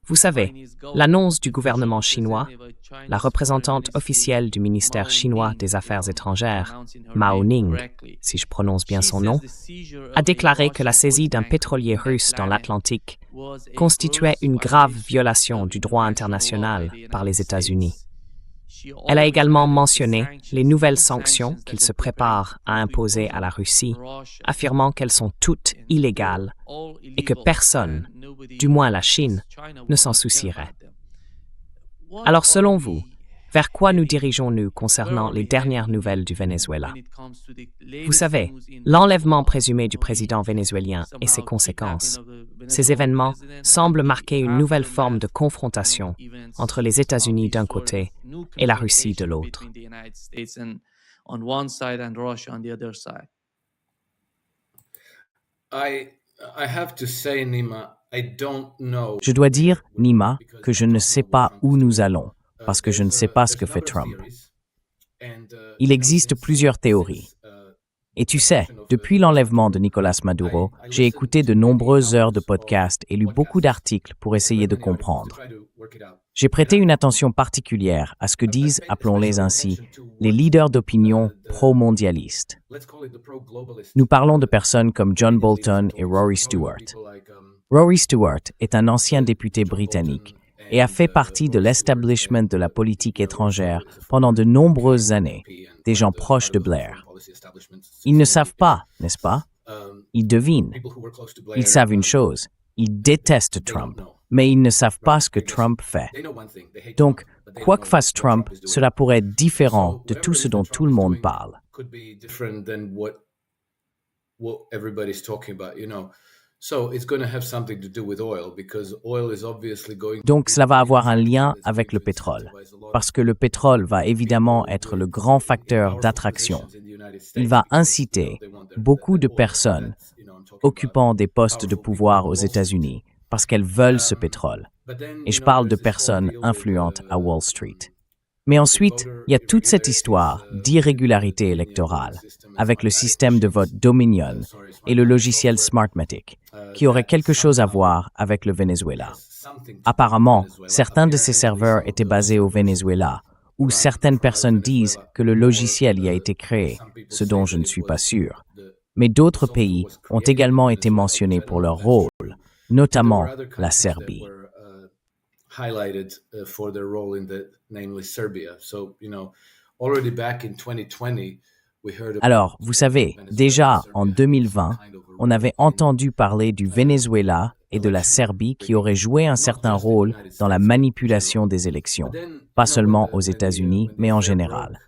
Vous savez, l'annonce du gouvernement chinois, la représentante officielle du ministère chinois des Affaires étrangères, Mao Ning, si je prononce bien son nom, a déclaré que la saisie d'un pétrolier russe dans l'Atlantique constituait une grave violation du droit international par les États-Unis. Elle a également mentionné les nouvelles sanctions qu'il se prépare à imposer à la Russie, affirmant qu'elles sont toutes illégales et que personne, du moins la Chine, ne s'en soucierait. Alors selon vous, vers quoi nous dirigeons-nous concernant les dernières nouvelles du Venezuela? Vous savez, l'enlèvement présumé du président vénézuélien et ses conséquences. Ces événements semblent marquer une nouvelle forme de confrontation entre les États-Unis d'un côté et la Russie de l'autre. Je dois dire, Nima, que je ne sais pas où nous allons, parce que je ne sais pas ce que fait Trump. Il existe plusieurs théories. Et tu sais, depuis l'enlèvement de Nicolás Maduro, j'ai écouté de nombreuses heures de podcasts et lu beaucoup d'articles pour essayer de comprendre. J'ai prêté une attention particulière à ce que disent, appelons-les ainsi, les leaders d'opinion pro-mondialistes. Nous parlons de personnes comme John Bolton et Rory Stewart. Rory Stewart est un ancien député britannique et a fait partie de l'establishment de la politique étrangère pendant de nombreuses années, des gens proches de Blair. Ils ne savent pas, n'est-ce pas? Ils devinent. Ils savent une chose, ils détestent Trump, mais ils ne savent pas ce que Trump fait. Donc, quoi que fasse Trump, cela pourrait être différent de tout ce dont tout le monde parle. Donc, cela va avoir un lien avec le pétrole, parce que le pétrole va évidemment être le grand facteur d'attraction. Il va inciter beaucoup de personnes occupant des postes de pouvoir aux États-Unis parce qu'elles veulent ce pétrole. Et je parle de personnes influentes à Wall Street. Mais ensuite, il y a toute cette histoire d'irrégularité électorale avec le système de vote Dominion et le logiciel Smartmatic, qui aurait quelque chose à voir avec le Venezuela. Apparemment, certains de ces serveurs étaient basés au Venezuela, où certaines personnes disent que le logiciel y a été créé, ce dont je ne suis pas sûr. Mais d'autres pays ont également été mentionnés pour leur rôle, notamment la Serbie. Alors, vous savez, déjà en 2020, on avait entendu parler du Venezuela et de la Serbie qui auraient joué un certain rôle dans la manipulation des élections, pas seulement aux États-Unis, mais en général.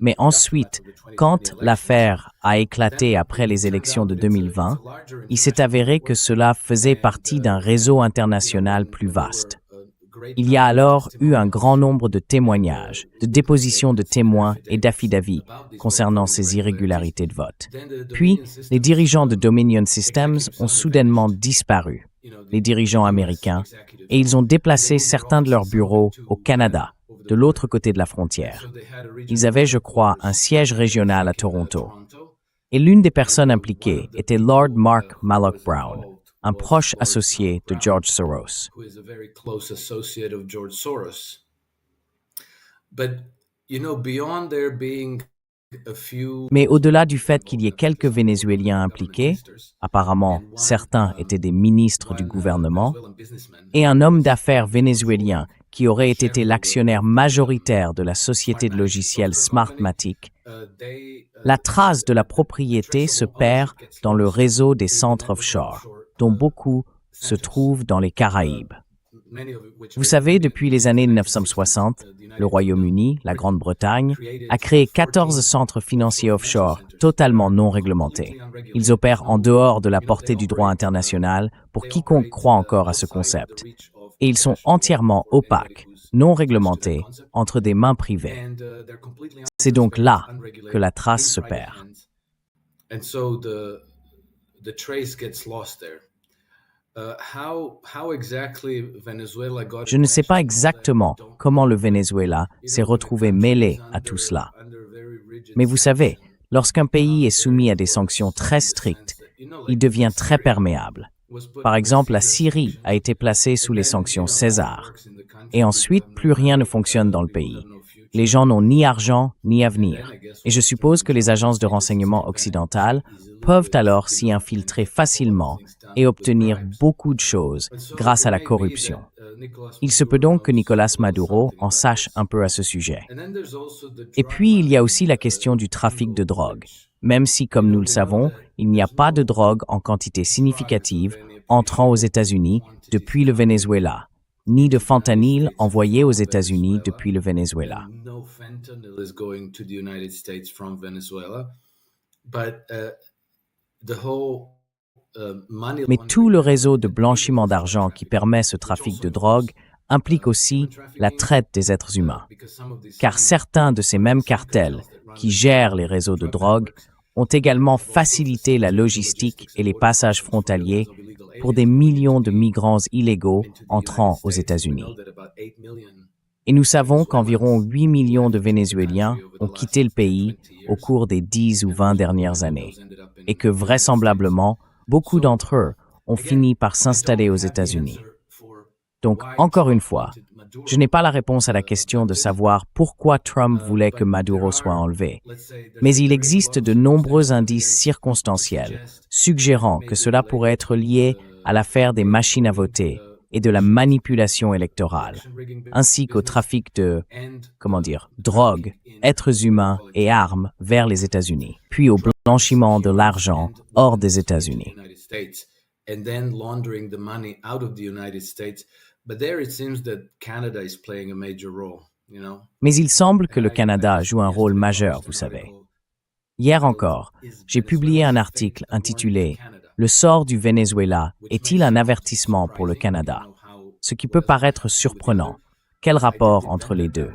Mais ensuite, quand l'affaire a éclaté après les élections de 2020, il s'est avéré que cela faisait partie d'un réseau international plus vaste. Il y a alors eu un grand nombre de témoignages, de dépositions de témoins et d'affidavits concernant ces irrégularités de vote. Puis, les dirigeants de Dominion Systems ont soudainement disparu, les dirigeants américains, et ils ont déplacé certains de leurs bureaux au Canada, de l'autre côté de la frontière. Ils avaient, je crois, un siège régional à Toronto. Et l'une des personnes impliquées était Lord Mark Malloch Brown, un proche associé de George Soros. Mais au-delà du fait qu'il y ait quelques Vénézuéliens impliqués, apparemment certains étaient des ministres du gouvernement, et un homme d'affaires vénézuélien qui aurait été l'actionnaire majoritaire de la société de logiciels Smartmatic, la trace de la propriété se perd dans le réseau des centres offshore, dont beaucoup se trouvent dans les Caraïbes. Vous savez, depuis les années 1960, le Royaume-Uni, la Grande-Bretagne, a créé 14 centres financiers offshore totalement non réglementés. Ils opèrent en dehors de la portée du droit international pour quiconque croit encore à ce concept. Et ils sont entièrement opaques, non réglementés, entre des mains privées. C'est donc là que la trace se perd. Je ne sais pas exactement comment le Venezuela s'est retrouvé mêlé à tout cela. Mais vous savez, lorsqu'un pays est soumis à des sanctions très strictes, il devient très perméable. Par exemple, la Syrie a été placée sous les sanctions César. Et ensuite, plus rien ne fonctionne dans le pays. Les gens n'ont ni argent ni avenir. Et je suppose que les agences de renseignement occidentales peuvent alors s'y infiltrer facilement et obtenir beaucoup de choses grâce à la corruption. Il se peut donc que Nicolás Maduro en sache un peu à ce sujet. Et puis, il y a aussi la question du trafic de drogue. Même si, comme nous le savons, il n'y a pas de drogue en quantité significative entrant aux États-Unis depuis le Venezuela, ni de fentanyl envoyé aux États-Unis depuis le Venezuela. Mais tout le réseau de blanchiment d'argent qui permet ce trafic de drogue implique aussi la traite des êtres humains. Car certains de ces mêmes cartels qui gèrent les réseaux de drogue ont également facilité la logistique et les passages frontaliers pour des millions de migrants illégaux entrant aux États-Unis. Et nous savons qu'environ 8 millions de Vénézuéliens ont quitté le pays au cours des 10 ou 20 dernières années, et que vraisemblablement, beaucoup d'entre eux ont fini par s'installer aux États-Unis. Donc, encore une fois, je n'ai pas la réponse à la question de savoir pourquoi Trump voulait que Maduro soit enlevé, mais il existe de nombreux indices circonstanciels suggérant que cela pourrait être lié à l'affaire des machines à voter et de la manipulation électorale, ainsi qu'au trafic de, drogue, êtres humains et armes vers les États-Unis, puis au blanchiment de l'argent hors des États-Unis. Mais il semble que le Canada joue un rôle majeur, vous savez. Hier encore, j'ai publié un article intitulé « Le sort du Venezuela est-il un avertissement pour le Canada ?» Ce qui peut paraître surprenant. Quel rapport entre les deux?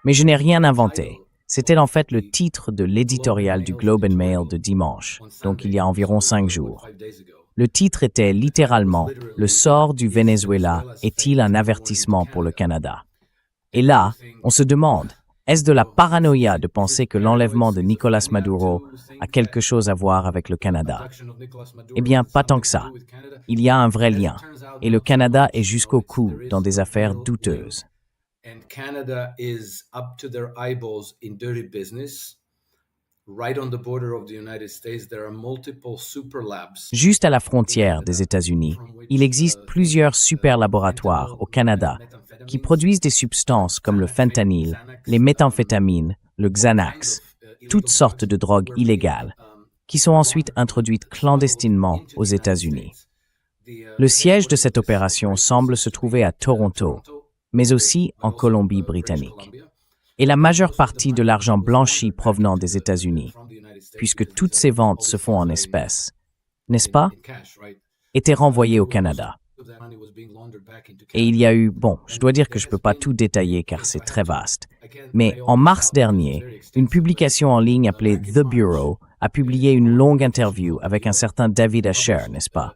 Mais je n'ai rien inventé. C'était en fait le titre de l'éditorial du Globe and Mail de dimanche, donc il y a environ 5 jours. Le titre était littéralement « Le sort du Venezuela est-il un avertissement pour le Canada ?» Et là, on se demande, est-ce de la paranoïa de penser que l'enlèvement de Nicolás Maduro a quelque chose à voir avec le Canada? Eh bien, pas tant que ça. Il y a un vrai lien, et le Canada est jusqu'au cou dans des affaires douteuses. Juste à la frontière des États-Unis, il existe plusieurs super-laboratoires au Canada qui produisent des substances comme le fentanyl, les méthamphétamines, le Xanax, toutes sortes de drogues illégales, qui sont ensuite introduites clandestinement aux États-Unis. Le siège de cette opération semble se trouver à Toronto, mais aussi en Colombie-Britannique. Et la majeure partie de l'argent blanchi provenant des États-Unis, puisque toutes ces ventes se font en espèces, n'est-ce pas, était renvoyée au Canada. Et il y a eu, je dois dire que je ne peux pas tout détailler car c'est très vaste, mais en mars dernier, une publication en ligne appelée The Bureau a publié une longue interview avec un certain David Asher, n'est-ce pas?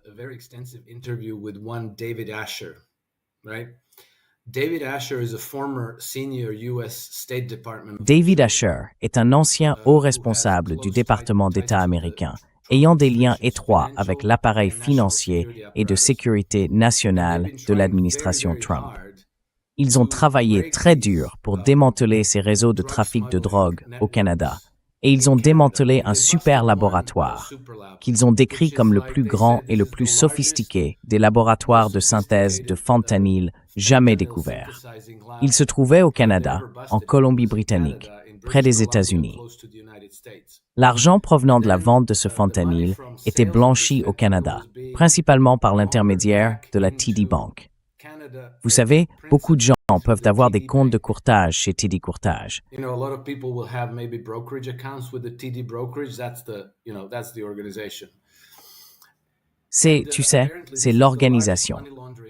David Asher est un ancien haut responsable du département d'État américain, ayant des liens étroits avec l'appareil financier et de sécurité nationale de l'administration Trump. Ils ont travaillé très dur pour démanteler ces réseaux de trafic de drogue au Canada, et ils ont démantelé un super laboratoire, qu'ils ont décrit comme le plus grand et le plus sophistiqué des laboratoires de synthèse de fentanyl jamais découverts. Il se trouvait au Canada, en Colombie-Britannique, près des États-Unis. L'argent provenant de la vente de ce fentanyl était blanchi au Canada, principalement par l'intermédiaire de la TD Bank. Vous savez, beaucoup de gens peuvent avoir des comptes de courtage chez TD Courtage. C'est l'organisation.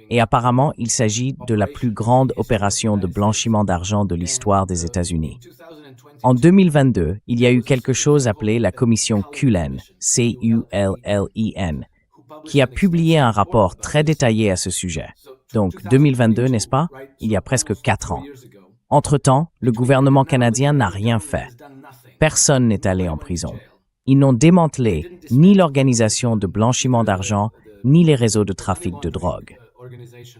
Et apparemment, il s'agit de la plus grande opération de blanchiment d'argent de l'histoire des États-Unis. En 2022, il y a eu quelque chose appelé la commission Cullen, C-U-L-L-E-N, qui a publié un rapport très détaillé à ce sujet. Donc, 2022, n'est-ce pas? Il y a presque 4 ans. Entre-temps, le gouvernement canadien n'a rien fait. Personne n'est allé en prison. Ils n'ont démantelé ni l'organisation de blanchiment d'argent, ni les réseaux de trafic de drogue.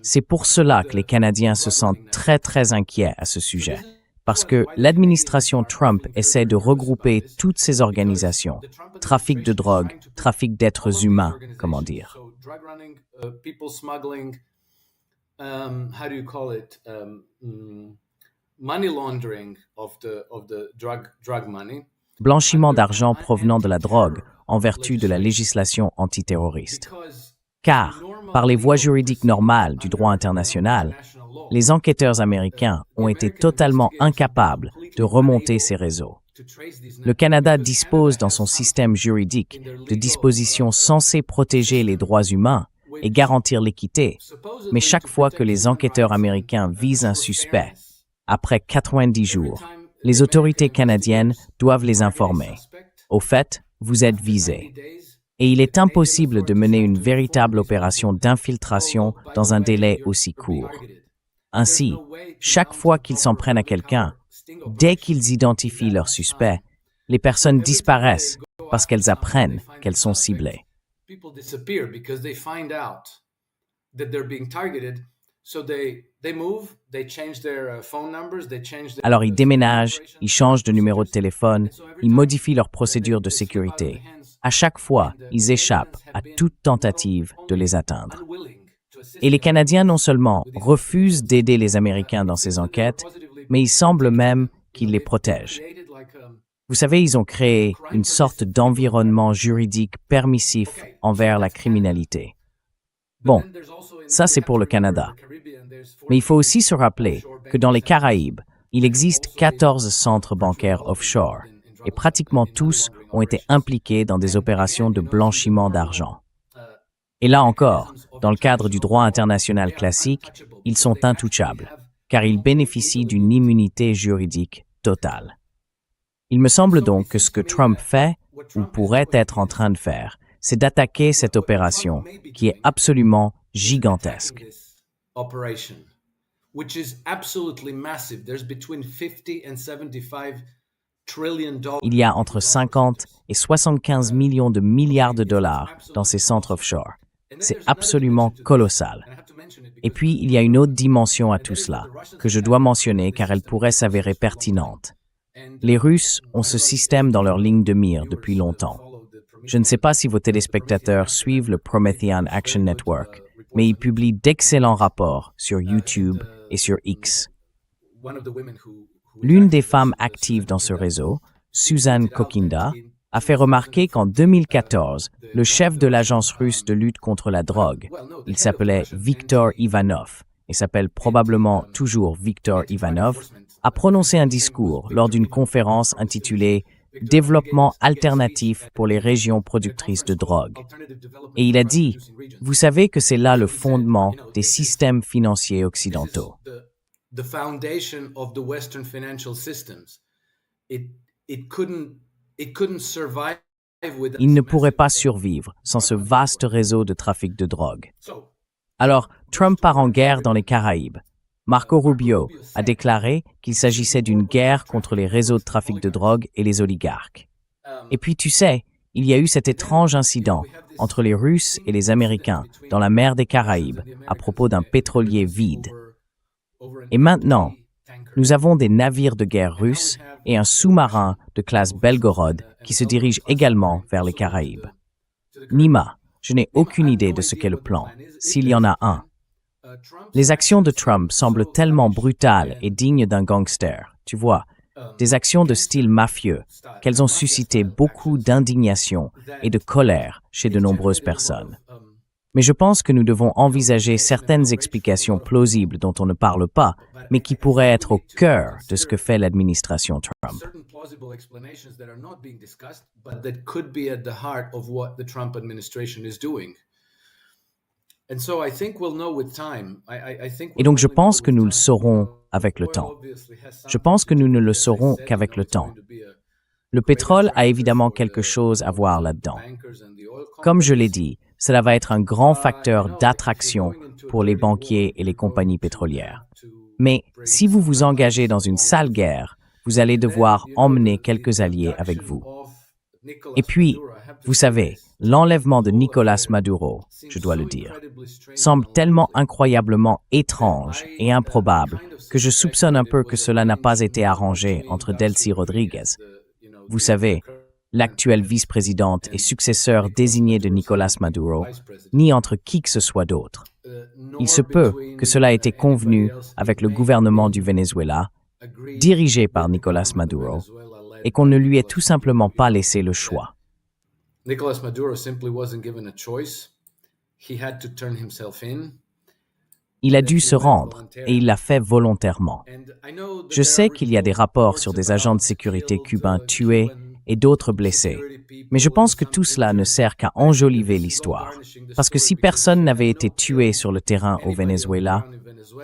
C'est pour cela que les Canadiens se sentent très inquiets à ce sujet, parce que l'administration Trump essaie de regrouper toutes ces organisations, trafic de drogue, trafic d'êtres humains, comment dire. Blanchiment d'argent provenant de la drogue en vertu de la législation antiterroriste. Car, par les voies juridiques normales du droit international, les enquêteurs américains ont été totalement incapables de remonter ces réseaux. Le Canada dispose dans son système juridique de dispositions censées protéger les droits humains et garantir l'équité, mais chaque fois que les enquêteurs américains visent un suspect, après 90 jours, les autorités canadiennes doivent les informer. Au fait, vous êtes visé. Et il est impossible de mener une véritable opération d'infiltration dans un délai aussi court. Ainsi, chaque fois qu'ils s'en prennent à quelqu'un, dès qu'ils identifient leur suspect, les personnes disparaissent parce qu'elles apprennent qu'elles sont ciblées. Alors ils déménagent, ils changent de numéro de téléphone, ils modifient leur procédure de sécurité. À chaque fois, ils échappent à toute tentative de les atteindre. Et les Canadiens non seulement refusent d'aider les Américains dans ces enquêtes, mais il semble même qu'ils les protègent. Vous savez, ils ont créé une sorte d'environnement juridique permissif envers la criminalité. Bon, ça c'est pour le Canada. Mais il faut aussi se rappeler que dans les Caraïbes, il existe 14 centres bancaires offshore, et pratiquement tous ont été impliqués dans des opérations de blanchiment d'argent. Et là encore, dans le cadre du droit international classique, ils sont intouchables, car ils bénéficient d'une immunité juridique totale. Il me semble donc que ce que Trump fait, ou pourrait être en train de faire, c'est d'attaquer cette opération qui est absolument gigantesque. Il y a entre 50 et 75 millions de milliards de dollars dans ces centres offshore. C'est absolument colossal. Et puis, il y a une autre dimension à tout cela, que je dois mentionner car elle pourrait s'avérer pertinente. Les Russes ont ce système dans leur ligne de mire depuis longtemps. Je ne sais pas si vos téléspectateurs suivent le Promethean Action Network, mais ils publient d'excellents rapports sur YouTube et sur X. L'une des femmes actives dans ce réseau, Suzanne Kokinda, a fait remarquer qu'en 2014, le chef de l'agence russe de lutte contre la drogue, il s'appelait Viktor Ivanov, et s'appelle probablement toujours Viktor Ivanov, a prononcé un discours lors d'une conférence intitulée « Développement alternatif pour les régions productrices de drogue ». Et il a dit « Vous savez que c'est là le fondement des systèmes financiers occidentaux. » Il ne pourrait pas survivre sans ce vaste réseau de trafic de drogue. Alors, Trump part en guerre dans les Caraïbes. Marco Rubio a déclaré qu'il s'agissait d'une guerre contre les réseaux de trafic de drogue et les oligarques. Et puis, tu sais, il y a eu cet étrange incident entre les Russes et les Américains dans la mer des Caraïbes à propos d'un pétrolier vide. Et maintenant, nous avons des navires de guerre russes et un sous-marin de classe Belgorod qui se dirige également vers les Caraïbes. Nima, je n'ai aucune idée de ce qu'est le plan, s'il y en a un. Les actions de Trump semblent tellement brutales et dignes d'un gangster, tu vois, des actions de style mafieux, qu'elles ont suscité beaucoup d'indignation et de colère chez de nombreuses personnes. Mais je pense que nous devons envisager certaines explications plausibles dont on ne parle pas, mais qui pourraient être au cœur de ce que fait l'administration Trump. Et donc je pense que nous le saurons avec le temps. Je pense que nous ne le saurons qu'avec le temps. Le pétrole a évidemment quelque chose à voir là-dedans. Comme je l'ai dit, cela va être un grand facteur d'attraction pour les banquiers et les compagnies pétrolières. Mais si vous vous engagez dans une sale guerre, vous allez devoir emmener quelques alliés avec vous. Et puis, vous savez, l'enlèvement de Nicolás Maduro, je dois le dire, semble tellement incroyablement étrange et improbable que je soupçonne un peu que cela n'a pas été arrangé entre Delcy Rodríguez, vous savez, l'actuelle vice-présidente et successeur désignée de Nicolás Maduro, ni entre qui que ce soit d'autre. Il se peut que cela ait été convenu avec le gouvernement du Venezuela, dirigé par Nicolás Maduro, et qu'on ne lui ait tout simplement pas laissé le choix. Nicolás Maduro simply wasn't given a choice. He had to turn himself in. Il a dû se rendre, et il l'a fait volontairement. Je sais qu'il y a des rapports sur des agents de sécurité cubains tués et d'autres blessés, mais je pense que tout cela ne sert qu'à enjoliver l'histoire. Parce que si personne n'avait été tué sur le terrain au Venezuela,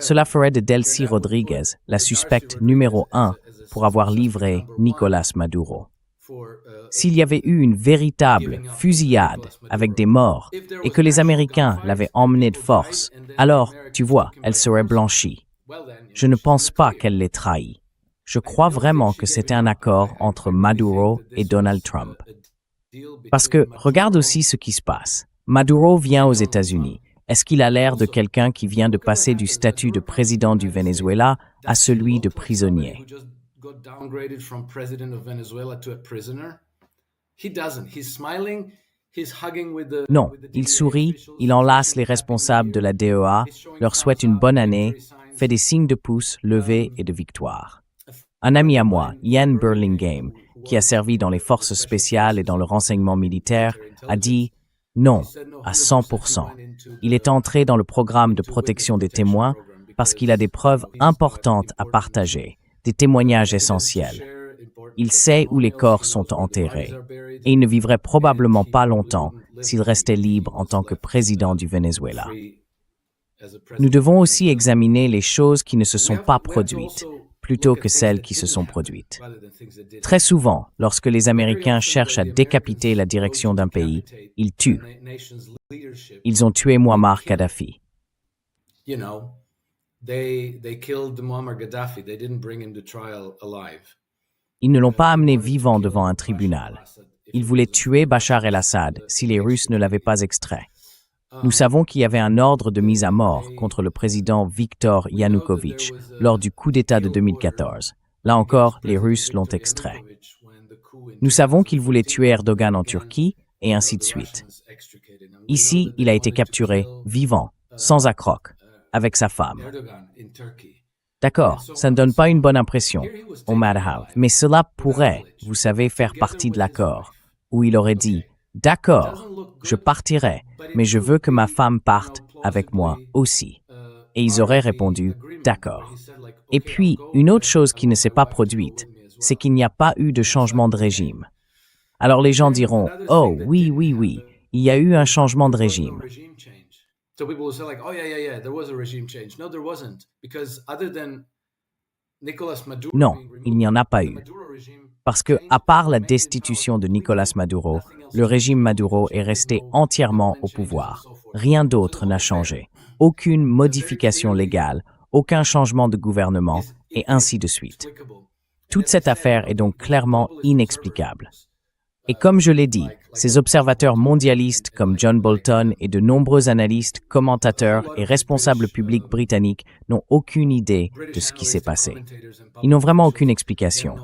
cela ferait de Delcy Rodríguez la suspecte numéro 1 pour avoir livré Nicolás Maduro. S'il y avait eu une véritable fusillade avec des morts et que les Américains l'avaient emmenée de force, alors, tu vois, elle serait blanchie. Je ne pense pas qu'elle l'ait trahi. Je crois vraiment que c'était un accord entre Maduro et Donald Trump. Parce que, regarde aussi ce qui se passe. Maduro vient aux États-Unis. Est-ce qu'il a l'air de quelqu'un qui vient de passer du statut de président du Venezuela à celui de prisonnier? Non, il sourit, il enlace les responsables de la DEA, leur souhaite une bonne année, fait des signes de pouce levés et de victoire. Un ami à moi, Ian Burlingame, qui a servi dans les forces spéciales et dans le renseignement militaire, a dit « Non, à 100%. Il est entré dans le programme de protection des témoins parce qu'il a des preuves importantes à partager, des témoignages essentiels. Il sait où les corps sont enterrés, et il ne vivrait probablement pas longtemps s'il restait libre en tant que président du Venezuela. » Nous devons aussi examiner les choses qui ne se sont pas produites, plutôt que celles qui se sont produites. Très souvent, lorsque les Américains cherchent à décapiter la direction d'un pays, ils tuent. Ils ont tué Muammar Kadhafi. Ils ne l'ont pas amené vivant devant un tribunal. Ils voulaient tuer Bachar el-Assad si les Russes ne l'avaient pas extrait. Nous savons qu'il y avait un ordre de mise à mort contre le président Viktor Yanukovych lors du coup d'État de 2014. Là encore, les Russes l'ont extrait. Nous savons qu'il voulait tuer Erdogan en Turquie, et ainsi de suite. Ici, il a été capturé, vivant, sans accroc, avec sa femme. D'accord, ça ne donne pas une bonne impression, au Madhouse, mais cela pourrait, vous savez, faire partie de l'accord, où il aurait dit « D'accord, je partirai, mais je veux que ma femme parte avec moi aussi. » Et ils auraient répondu « D'accord. » Et puis, une autre chose qui ne s'est pas produite, c'est qu'il n'y a pas eu de changement de régime. Alors les gens diront « Oh, oui, oui, oui, il y a eu un changement de régime. » Non, il n'y en a pas eu. Parce que, à part la destitution de Nicolás Maduro, le régime Maduro est resté entièrement au pouvoir. Rien d'autre n'a changé. Aucune modification légale, aucun changement de gouvernement, et ainsi de suite. Toute cette affaire est donc clairement inexplicable. Et comme je l'ai dit, ces observateurs mondialistes comme John Bolton et de nombreux analystes, commentateurs et responsables publics britanniques n'ont aucune idée de ce qui s'est passé. Ils n'ont vraiment aucune explication.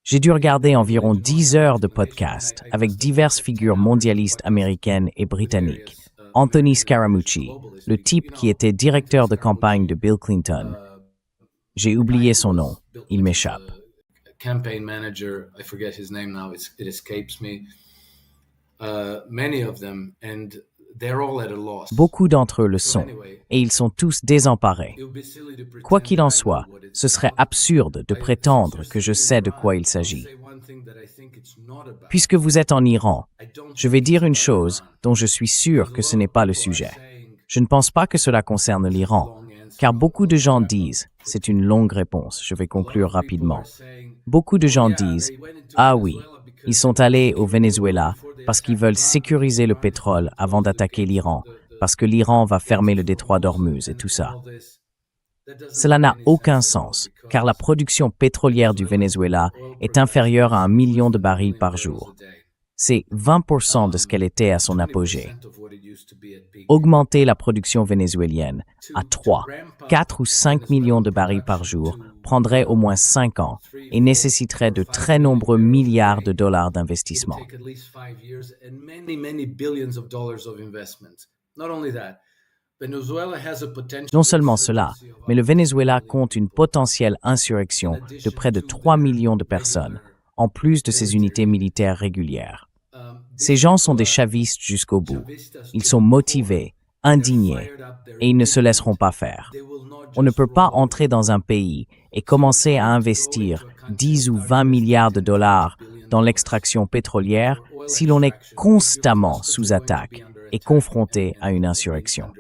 J'ai dû regarder environ 10 heures de podcast avec diverses figures mondialistes américaines et britanniques. Anthony Scaramucci, le type qui était directeur de campagne de Bill Clinton. J'ai oublié son nom, il m'échappe. Campaign manager, I forget his name now, it escapes me. Many of them, and they're all at a loss. Beaucoup d'entre eux le sont, et ils sont tous désemparés. Quoi qu'il en soit, ce serait absurde de prétendre que je sais de quoi il s'agit. Puisque vous êtes en Iran, je vais dire une chose dont je suis sûr que ce n'est pas le sujet. Je ne pense pas que cela concerne l'Iran, car beaucoup de gens disent, c'est une longue réponse, je vais conclure rapidement. Beaucoup de gens disent, ah oui, ils sont allés au Venezuela parce qu'ils veulent sécuriser le pétrole avant d'attaquer l'Iran, parce que l'Iran va fermer le détroit d'Ormuz et tout ça. Cela n'a aucun sens, car la production pétrolière du Venezuela est inférieure à 1 million de barils par jour. C'est 20% de ce qu'elle était à son apogée. Augmenter la production vénézuélienne à 3, 4 ou 5 millions de barils par jour prendrait au moins 5 ans et nécessiterait de très nombreux milliards de dollars d'investissement. Non seulement cela, mais le Venezuela compte une potentielle insurrection de près de 3 millions de personnes, en plus de ses unités militaires régulières. Ces gens sont des chavistes jusqu'au bout. Ils sont motivés, indignés, et ils ne se laisseront pas faire. On ne peut pas entrer dans un pays et commencer à investir 10 ou 20 milliards de dollars dans l'extraction pétrolière si l'on est constamment sous attaque et confronté à une insurrection.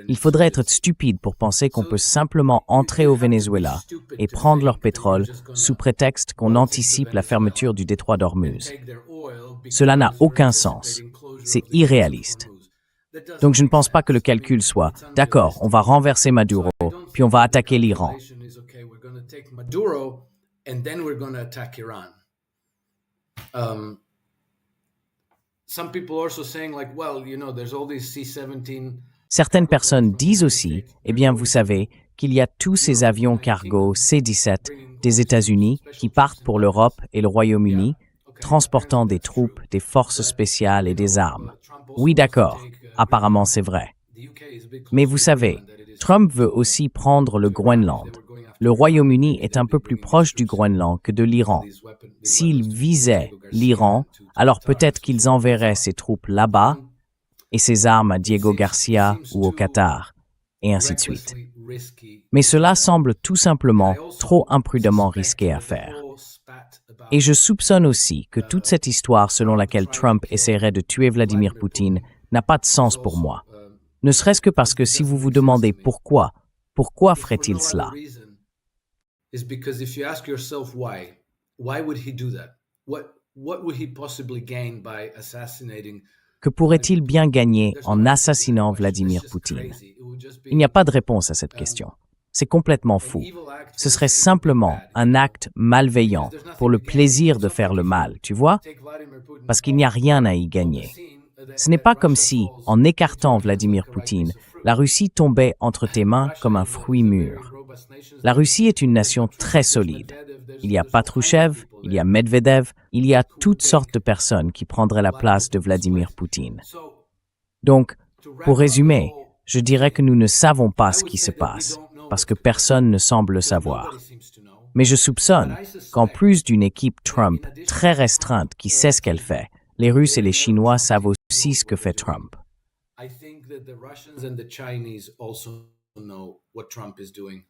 Il faudrait être stupide pour penser qu'on peut simplement entrer au Venezuela et prendre leur pétrole sous prétexte qu'on anticipe la fermeture du détroit d'Ormuz. Cela n'a aucun sens. C'est irréaliste. Donc je ne pense pas que le calcul soit « D'accord, on va renverser Maduro, puis on va attaquer l'Iran ». Certaines personnes disent aussi, eh bien vous savez, qu'il y a tous ces avions cargo C-17 des États-Unis qui partent pour l'Europe et le Royaume-Uni, transportant des troupes, des forces spéciales et des armes. Oui, d'accord, apparemment c'est vrai. Mais vous savez, Trump veut aussi prendre le Groenland. Le Royaume-Uni est un peu plus proche du Groenland que de l'Iran. S'ils visaient l'Iran, alors peut-être qu'ils enverraient ces troupes là-bas et ces armes à Diego Garcia ou au Qatar, et ainsi de suite. Mais cela semble tout simplement trop imprudemment risqué à faire. Et je soupçonne aussi que toute cette histoire selon laquelle Trump essaierait de tuer Vladimir Poutine n'a pas de sens pour moi. Ne serait-ce que parce que si vous vous demandez pourquoi ferait-il cela? Que pourrait-il bien gagner en assassinant Vladimir Poutine? Il n'y a pas de réponse à cette question. C'est complètement fou. Ce serait simplement un acte malveillant pour le plaisir de faire le mal, tu vois? Parce qu'il n'y a rien à y gagner. Ce n'est pas comme si, en écartant Vladimir Poutine, la Russie tombait entre tes mains comme un fruit mûr. La Russie est une nation très solide. Il y a Patrushev, il y a Medvedev, il y a toutes sortes de personnes qui prendraient la place de Vladimir Poutine. Donc, pour résumer, je dirais que nous ne savons pas ce qui se passe, parce que personne ne semble le savoir. Mais je soupçonne qu'en plus d'une équipe Trump très restreinte qui sait ce qu'elle fait, les Russes et les Chinois savent aussi ce que fait Trump. I think that the Russians and the Chinese also know what Trump is doing.